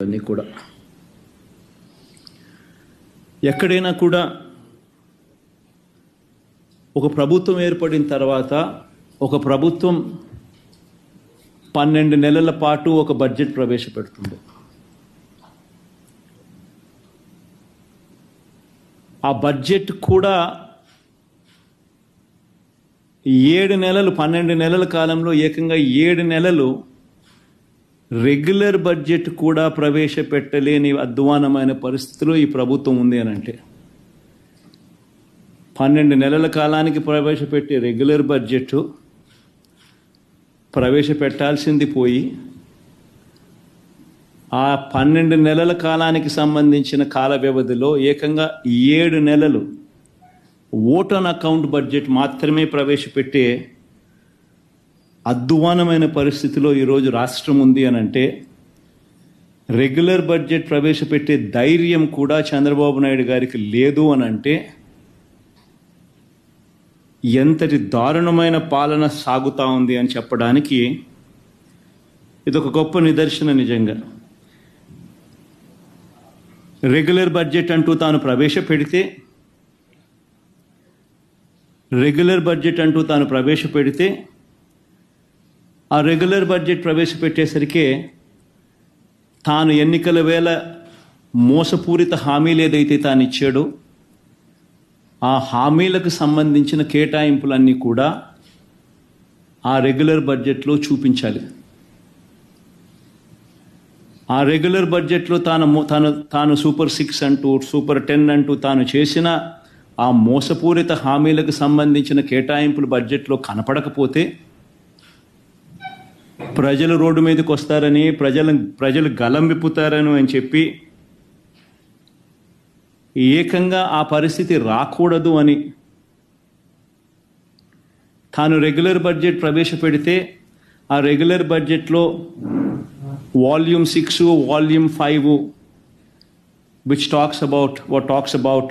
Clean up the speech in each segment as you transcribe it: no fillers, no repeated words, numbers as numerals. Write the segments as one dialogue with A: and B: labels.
A: ఇవన్నీ కూడా. ఎక్కడైనా కూడా ఒక ప్రభుత్వం ఏర్పడిన తర్వాత ఒక ప్రభుత్వం 12 నెలల పాటు ఒక బడ్జెట్ ప్రవేశపెడుతుంది. ఆ బడ్జెట్ కూడా 7 నెలలు 12 నెలల కాలంలో ఏకంగా 7 నెలలు రెగ్యులర్ బడ్జెట్ కూడా ప్రవేశపెట్టలేని అధ్వానమైన పరిస్థితిలో ఈ ప్రభుత్వం ఉంది అని అంటే 12 నెలల కాలానికి ప్రవేశపెట్టే రెగ్యులర్ బడ్జెట్ ప్రవేశపెట్టాల్సింది పోయి ఆ 12 నెలల కాలానికి సంబంధించిన కాల వ్యవధిలో ఏకంగా 7 నెలలు ఓట్ ఆన్ అకౌంట్ బడ్జెట్ మాత్రమే ప్రవేశపెట్టే అధ్వానమైన పరిస్థితిలో ఈరోజు రాష్ట్రం ఉంది అని అంటే రెగ్యులర్ బడ్జెట్ ప్రవేశపెట్టే ధైర్యం కూడా చంద్రబాబు నాయుడు గారికి లేదు అని అంటే ఎంతటి దారుణమైన పాలన సాగుతూ ఉంది అని చెప్పడానికి ఇదొక గొప్ప నిదర్శన. నిజంగా రెగ్యులర్ బడ్జెట్ అంటూ తాను ప్రవేశపెడితే ఆ రెగ్యులర్ బడ్జెట్ ప్రవేశపెట్టేసరికి తాను ఎన్నికల వేళ మోసపూరిత హామీలు ఏదైతే తాను ఇచ్చాడో ఆ హామీలకు సంబంధించిన కేటాయింపులన్నీ కూడా ఆ రెగ్యులర్ బడ్జెట్లో చూపించాలి. ఆ రెగ్యులర్ బడ్జెట్లో తాను సూపర్ 6 అంటూ సూపర్ 10 అంటూ తాను చేసిన ఆ మోసపూరిత హామీలకు సంబంధించిన కేటాయింపులు బడ్జెట్లో కనపడకపోతే ప్రజలు రోడ్డు మీదకి వస్తారని ప్రజలు గలం విప్పుతారని అని చెప్పి ఏకంగా ఆ పరిస్థితి రాకూడదు అని తాను రెగ్యులర్ బడ్జెట్ ప్రవేశపెడితే ఆ రెగ్యులర్ బడ్జెట్లో volume 6 volume 5 which talks about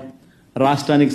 A: రాష్ట్రానికి